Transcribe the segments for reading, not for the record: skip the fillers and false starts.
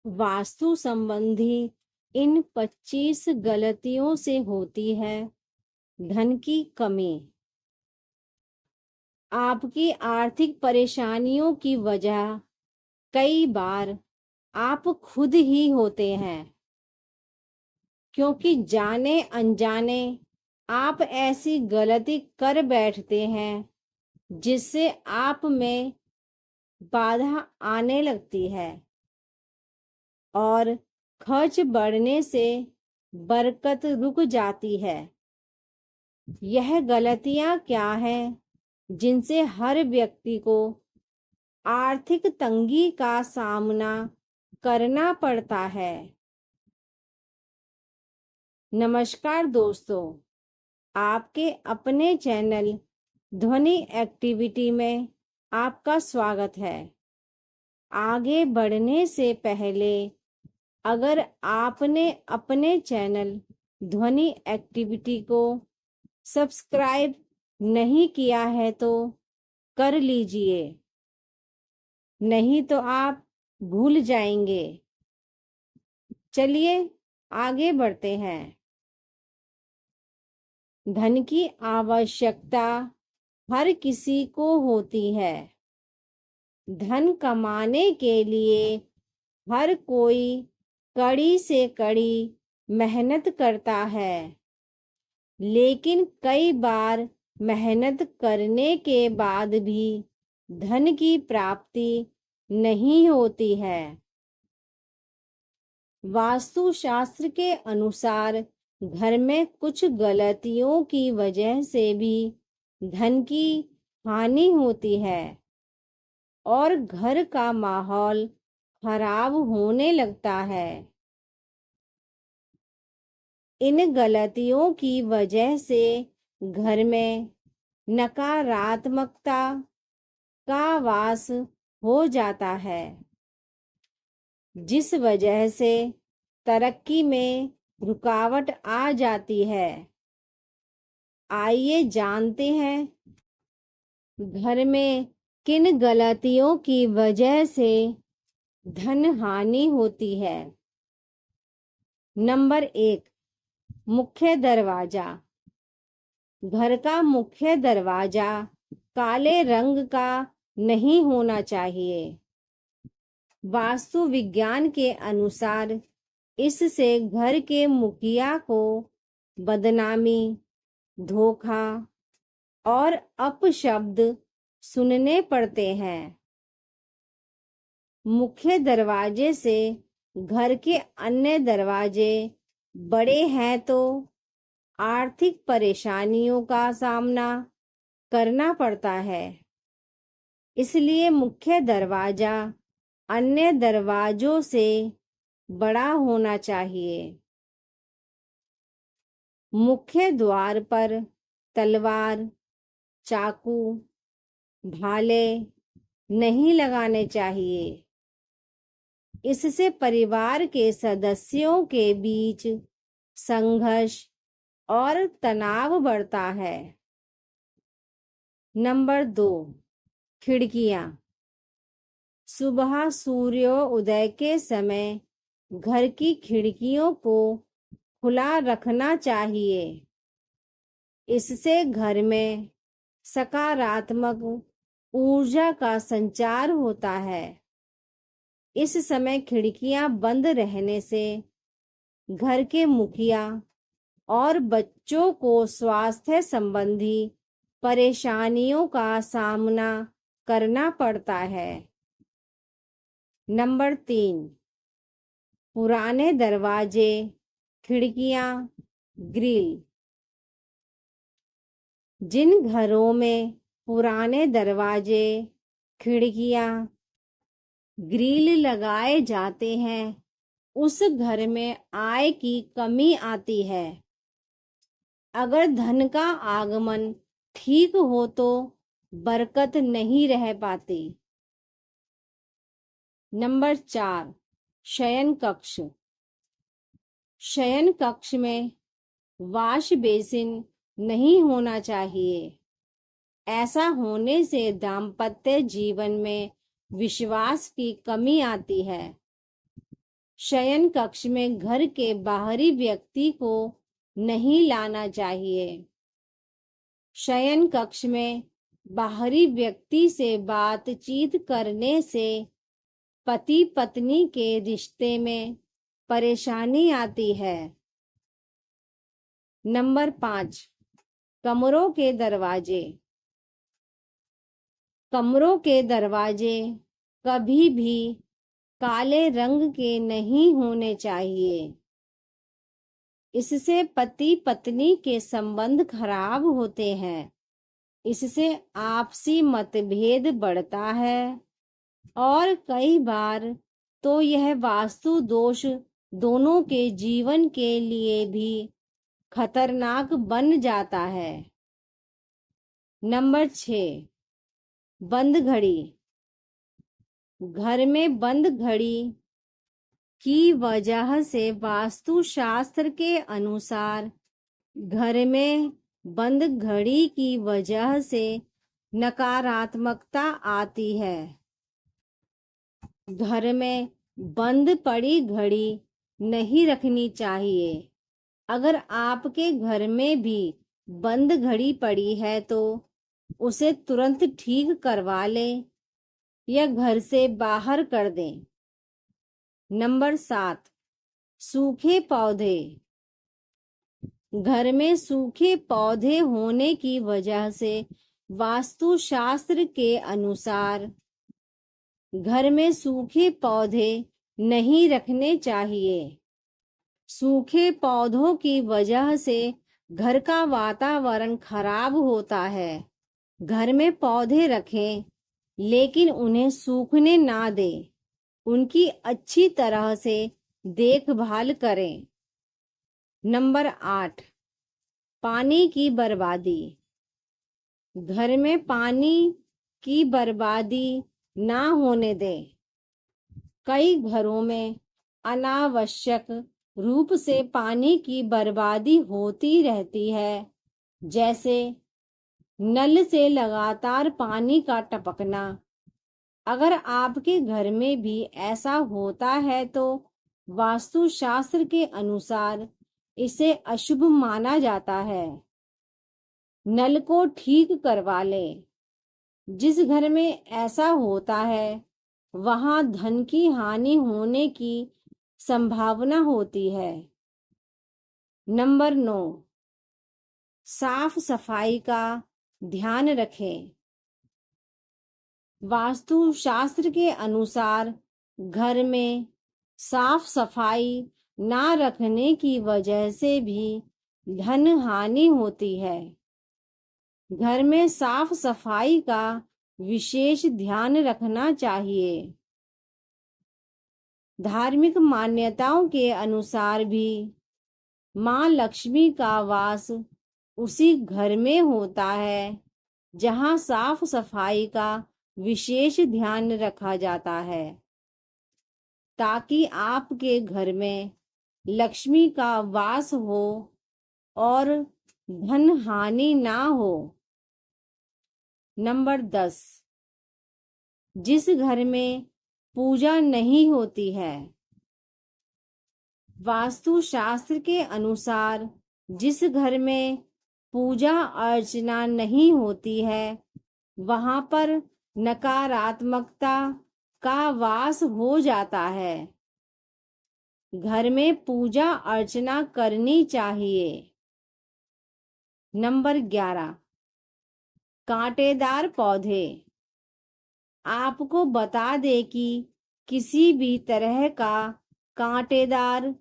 वास्तु संबंधी इन 25 गलतियों से होती है धन की कमी। आपकी आर्थिक परेशानियों की वजह कई बार आप खुद ही होते हैं, क्योंकि जाने अनजाने आप ऐसी गलती कर बैठते हैं जिससे आप में बाधा आने लगती है और खर्च बढ़ने से बरकत रुक जाती है। यह गलतियां क्या हैं जिनसे हर व्यक्ति को आर्थिक तंगी का सामना करना पड़ता है? नमस्कार दोस्तों, आपके अपने चैनल ध्वनि एक्टिविटी में आपका स्वागत है। आगे बढ़ने से पहले अगर आपने अपने चैनल ध्वनि एक्टिविटी को सब्सक्राइब नहीं किया है तो कर लीजिए, नहीं तो आप भूल जाएंगे। चलिए आगे बढ़ते हैं। धन की आवश्यकता हर किसी को होती है। धन कमाने के लिए हर कोई कड़ी से कड़ी मेहनत करता है, लेकिन कई बार मेहनत करने के बाद भी धन की प्राप्ति नहीं होती है। वास्तुशास्त्र के अनुसार घर में कुछ गलतियों की वजह से भी धन की हानि होती है और घर का माहौल खराब होने लगता है। इन गलतियों की वजह से घर में नकारात्मकता का वास हो जाता है, जिस वजह से तरक्की में रुकावट आ जाती है। आइए जानते हैं घर में किन गलतियों की वजह से धन हानि होती है। नंबर 1, मुख्य दरवाजा। घर का मुख्य दरवाजा काले रंग का नहीं होना चाहिए। वास्तु विज्ञान के अनुसार इससे घर के मुखिया को बदनामी, धोखा और अपशब्द सुनने पड़ते हैं। मुख्य दरवाजे से घर के अन्य दरवाजे बड़े हैं तो आर्थिक परेशानियों का सामना करना पड़ता है। इसलिए मुख्य दरवाजा अन्य दरवाजों से बड़ा होना चाहिए। मुख्य द्वार पर तलवार, चाकू, भाले नहीं लगाने चाहिए। इससे परिवार के सदस्यों के बीच संघर्ष और तनाव बढ़ता है। नंबर 2, खिड़कियां। सुबह सूर्योदय के समय घर की खिड़कियों को खुला रखना चाहिए। इससे घर में सकारात्मक ऊर्जा का संचार होता है। इस समय खिड़कियां बंद रहने से घर के मुखिया और बच्चों को स्वास्थ्य संबंधी परेशानियों का सामना करना पड़ता है। नंबर 3, पुराने दरवाजे, खिड़कियां, ग्रिल। जिन घरों में पुराने दरवाजे, खिड़कियां, ग्रिल लगाए जाते हैं उस घर में आय की कमी आती है। अगर धन का आगमन ठीक हो तो बरकत नहीं रह पाती। नंबर 4, शयन कक्ष। शयन कक्ष में वाश बेसिन नहीं होना चाहिए। ऐसा होने से दाम्पत्य जीवन में विश्वास की कमी आती है। शयन कक्ष में घर के बाहरी व्यक्ति को नहीं लाना चाहिए। शयन कक्ष में बाहरी व्यक्ति से बातचीत करने से पति पत्नी के रिश्ते में परेशानी आती है। नंबर 5, कमरों के दरवाजे। कमरों के दरवाजे कभी भी काले रंग के नहीं होने चाहिए। इससे पति पत्नी के संबंध खराब होते हैं। इससे आपसी मतभेद बढ़ता है और कई बार तो यह वास्तु दोष दोनों के जीवन के लिए भी खतरनाक बन जाता है। नंबर 6, बंद घड़ी। घर में बंद घड़ी की वजह से वास्तु शास्त्र के अनुसार घर में बंद घड़ी की वजह से नकारात्मकता आती है। घर में बंद पड़ी घड़ी नहीं रखनी चाहिए। अगर आपके घर में भी बंद घड़ी पड़ी है तो उसे तुरंत ठीक करवा लें या घर से बाहर कर दें। नंबर 7, सूखे पौधे। घर में सूखे पौधे होने की वजह से वास्तु शास्त्र के अनुसार घर में सूखे पौधे नहीं रखने चाहिए। सूखे पौधों की वजह से घर का वातावरण खराब होता है। घर में पौधे रखें लेकिन उन्हें सूखने ना दें। उनकी अच्छी तरह से देखभाल करें। नंबर 8, पानी की बर्बादी। घर में पानी की बर्बादी ना होने दें। कई घरों में अनावश्यक रूप से पानी की बर्बादी होती रहती है, जैसे नल से लगातार पानी का टपकना। अगर आपके घर में भी ऐसा होता है तो वास्तु शास्त्र के अनुसार इसे अशुभ माना जाता है। नल को ठीक करवा लें। जिस घर में ऐसा होता है वहां धन की हानि होने की संभावना होती है। नंबर 9, साफ सफाई का ध्यान रखें। वास्तु शास्त्र के अनुसार घर में साफ सफाई ना रखने की वजह से भी धन हानि होती है। घर में साफ सफाई का विशेष ध्यान रखना चाहिए। धार्मिक मान्यताओं के अनुसार भी माँ लक्ष्मी का वास उसी घर में होता है जहाँ साफ सफाई का विशेष ध्यान रखा जाता है, ताकि आपके घर में लक्ष्मी का वास हो और धन हानि ना हो। नंबर 10, जिस घर में पूजा नहीं होती है। वास्तु शास्त्र के अनुसार जिस घर में पूजा अर्चना नहीं होती है वहां पर नकारात्मकता का वास हो जाता है। घर में पूजा अर्चना करनी चाहिए। नंबर 11, कांटेदार पौधे। आपको बता दे कि किसी भी तरह का कांटेदार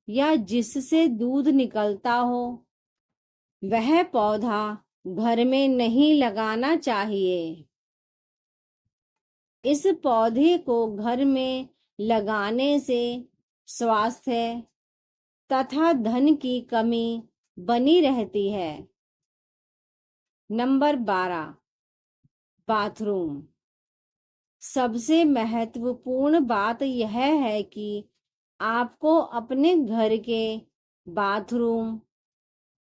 या जिससे दूध निकलता हो वह पौधा घर में नहीं लगाना चाहिए। इस पौधे को घर में लगाने से स्वास्थ्य तथा धन की कमी बनी रहती है। Number 12, bathroom. सबसे महत्वपूर्ण बात यह है कि आपको अपने घर के बाथरूम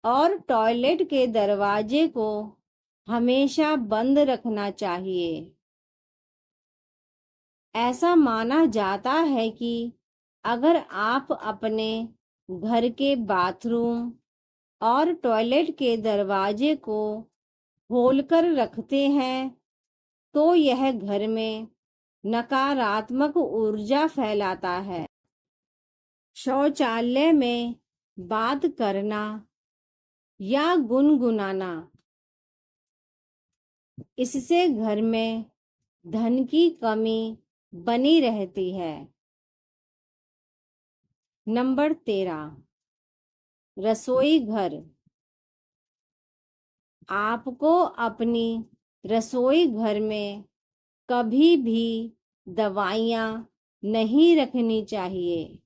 और टॉयलेट के दरवाजे को हमेशा बंद रखना चाहिए। ऐसा माना जाता है कि अगर आप अपने घर के बाथरूम और टॉयलेट के दरवाजे को खोलकर रखते हैं तो यह घर में नकारात्मक ऊर्जा फैलाता है। शौचालय में बात करना या गुनगुनाना, इससे घर में धन की कमी बनी रहती है। नंबर 13, रसोई घर। आपको अपनी रसोई घर में कभी भी दवाइयाँ नहीं रखनी चाहिए।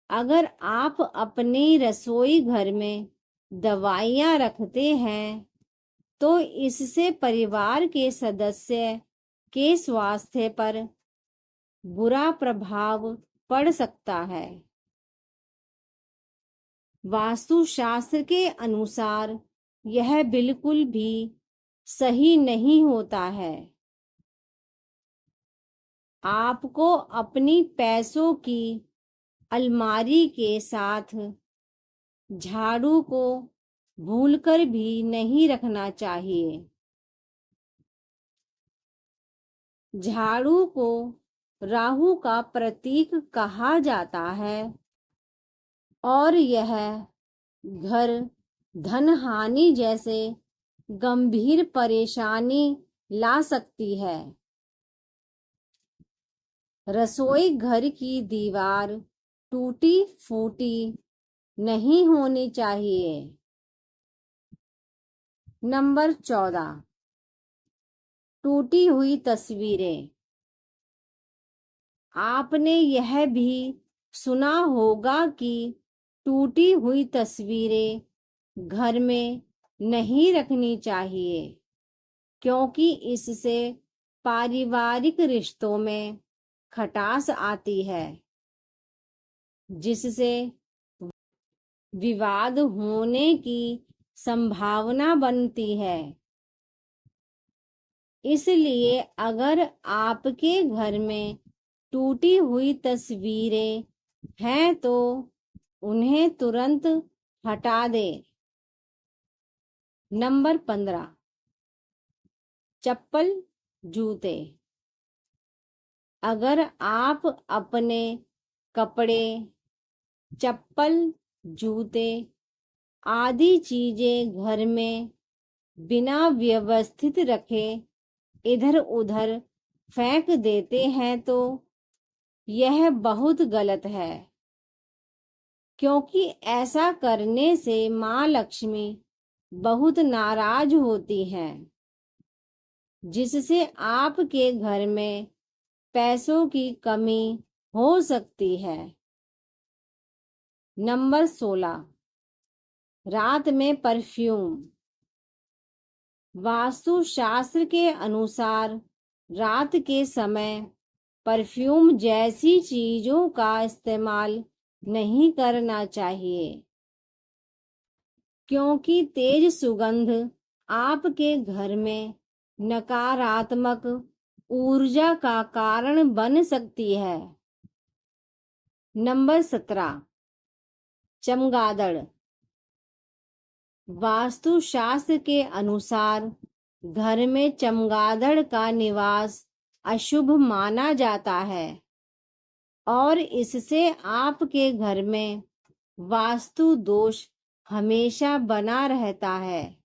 अगर आप अपनी रसोई घर में दवाइयाँ रखते हैं तो इससे परिवार के सदस्य के स्वास्थ्य पर बुरा प्रभाव पड़ सकता है। वास्तुशास्त्र के अनुसार यह बिल्कुल भी सही नहीं होता है। आपको अपनी पैसों की अलमारी के साथ झाड़ू को भूलकर भी नहीं रखना चाहिए। झाड़ू को राहु का प्रतीक कहा जाता है और यह घर धन हानि जैसे गंभीर परेशानी ला सकती है। रसोई घर की दीवार टूटी फूटी नहीं होनी चाहिए। नंबर 14, टूटी हुई तस्वीरें। आपने यह भी सुना होगा कि टूटी हुई तस्वीरें घर में नहीं रखनी चाहिए क्योंकि इससे पारिवारिक रिश्तों में खटास आती है, जिससे विवाद होने की संभावना बनती है। इसलिए अगर आपके घर में टूटी हुई तस्वीरें हैं तो उन्हें तुरंत हटा दें। नंबर 15, चप्पल जूते। अगर आप अपने कपड़े, चप्पल, जूते आदि चीजें घर में बिना व्यवस्थित रखे इधर उधर फेंक देते हैं तो यह बहुत गलत है क्योंकि ऐसा करने से माँ लक्ष्मी बहुत नाराज होती हैं, जिससे आपके घर में पैसों की कमी हो सकती है। नंबर 16, रात में परफ्यूम। वास्तुशास्त्र के अनुसार रात के समय परफ्यूम जैसी चीजों का इस्तेमाल नहीं करना चाहिए क्योंकि तेज सुगंध आपके घर में नकारात्मक ऊर्जा का कारण बन सकती है। नंबर 17, चमगादड़। वास्तुशास्त्र के अनुसार घर में चमगादड़ का निवास अशुभ माना जाता है और इससे आपके घर में वास्तु दोष हमेशा बना रहता है।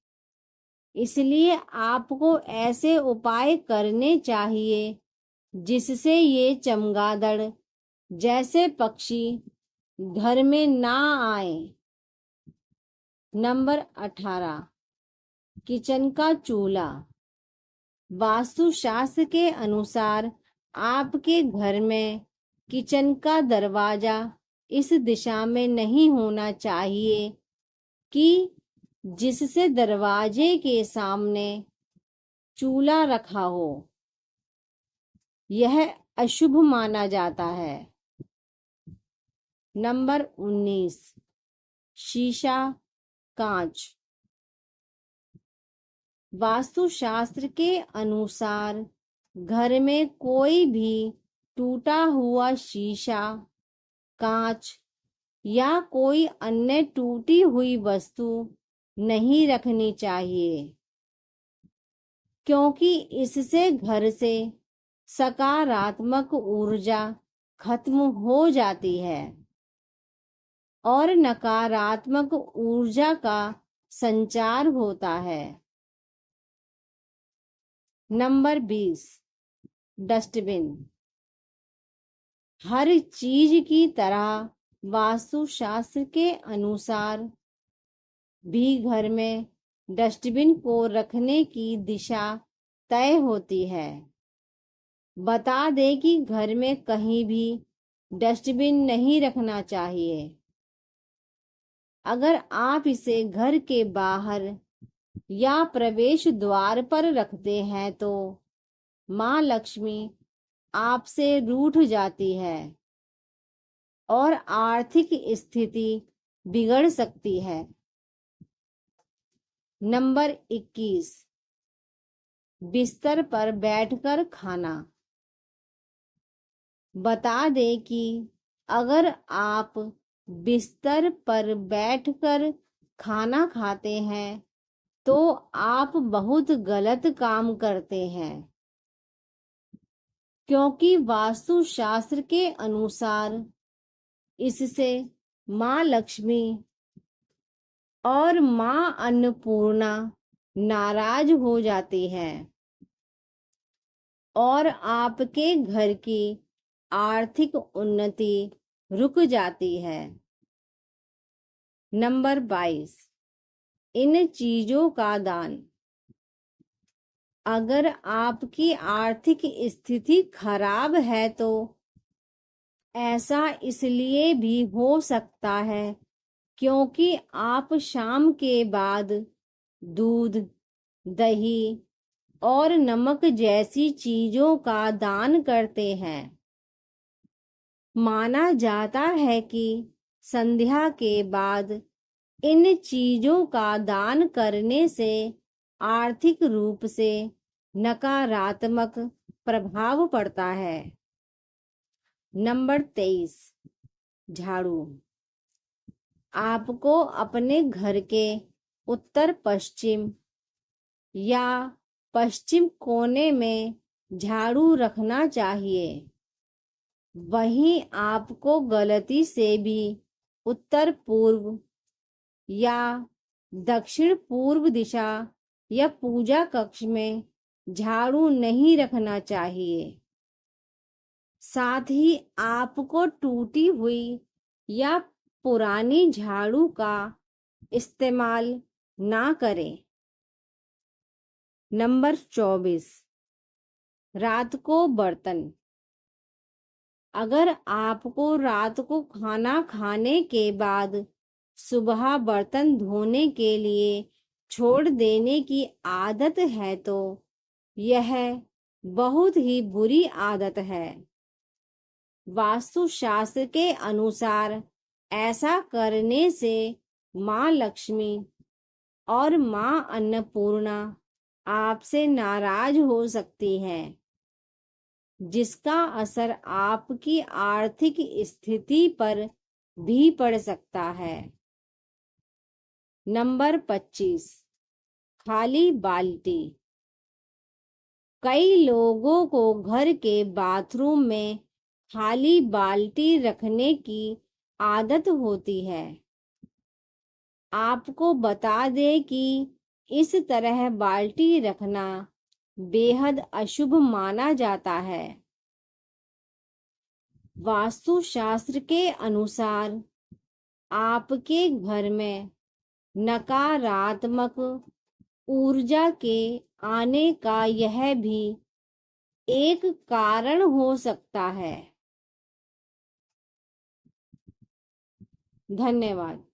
इसलिए आपको ऐसे उपाय करने चाहिए जिससे ये चमगादड़ जैसे पक्षी घर में ना आए। नंबर 18, किचन का चूल्हा। वास्तुशास्त्र के अनुसार आपके घर में किचन का दरवाजा इस दिशा में नहीं होना चाहिए कि जिससे दरवाजे के सामने चूल्हा रखा हो। यह अशुभ माना जाता है। नंबर 19, शीशा, कांच। वास्तुशास्त्र के अनुसार घर में कोई भी टूटा हुआ शीशा, कांच या कोई अन्य टूटी हुई वस्तु नहीं रखनी चाहिए, क्योंकि इससे घर से सकारात्मक ऊर्जा खत्म हो जाती है और नकारात्मक ऊर्जा का संचार होता है। Number 20, dustbin. हर चीज की तरह वास्तुशास्त्र के अनुसार भी घर में डस्टबिन को रखने की दिशा तय होती है। बता दें कि घर में कहीं भी डस्टबिन नहीं रखना चाहिए। अगर आप इसे घर के बाहर या प्रवेश द्वार पर रखते हैं तो माँ लक्ष्मी आपसे रूठ जाती है और आर्थिक स्थिति बिगड़ सकती है। नंबर 21, बिस्तर पर बैठकर खाना। बता दें कि अगर आप बिस्तर पर बैठकर खाना खाते हैं तो आप बहुत गलत काम करते हैं, क्योंकि वास्तुशास्त्र के अनुसार इससे माँ लक्ष्मी और माँ अन्नपूर्णा नाराज हो जाती हैं और आपके घर की आर्थिक उन्नति रुक जाती है। नंबर 22, इन चीजों का दान। अगर आपकी आर्थिक स्थिति खराब है तो ऐसा इसलिए भी हो सकता है क्योंकि आप शाम के बाद दूध, दही और नमक जैसी चीजों का दान करते हैं। माना जाता है कि संध्या के बाद इन चीजों का दान करने से आर्थिक रूप से नकारात्मक प्रभाव पड़ता है। नंबर 23, झाड़ू। आपको अपने घर के उत्तर पश्चिम या पश्चिम कोने में झाड़ू रखना चाहिए। वहीं आपको गलती से भी उत्तर पूर्व या दक्षिण पूर्व दिशा या पूजा कक्ष में झाड़ू नहीं रखना चाहिए। साथ ही आपको टूटी हुई या पुरानी झाड़ू का इस्तेमाल ना करें। नंबर 24, रात को बर्तन। अगर आपको रात को खाना खाने के बाद सुबह बर्तन धोने के लिए छोड़ देने की आदत है तो यह बहुत ही बुरी आदत है। वास्तुशास्त्र के अनुसार ऐसा करने से माँ लक्ष्मी और माँ अन्नपूर्णा आपसे नाराज हो सकती हैं, जिसका असर आपकी आर्थिक स्थिति पर भी पड़ सकता है। नंबर 25, खाली बाल्टी। कई लोगों को घर के बाथरूम में खाली बाल्टी रखने की आदत होती है। आपको बता दें कि इस तरह बाल्टी रखना बेहद अशुभ माना जाता है। वास्तुशास्त्र के अनुसार आपके घर में नकारात्मक ऊर्जा के आने का यह भी एक कारण हो सकता है। धन्यवाद।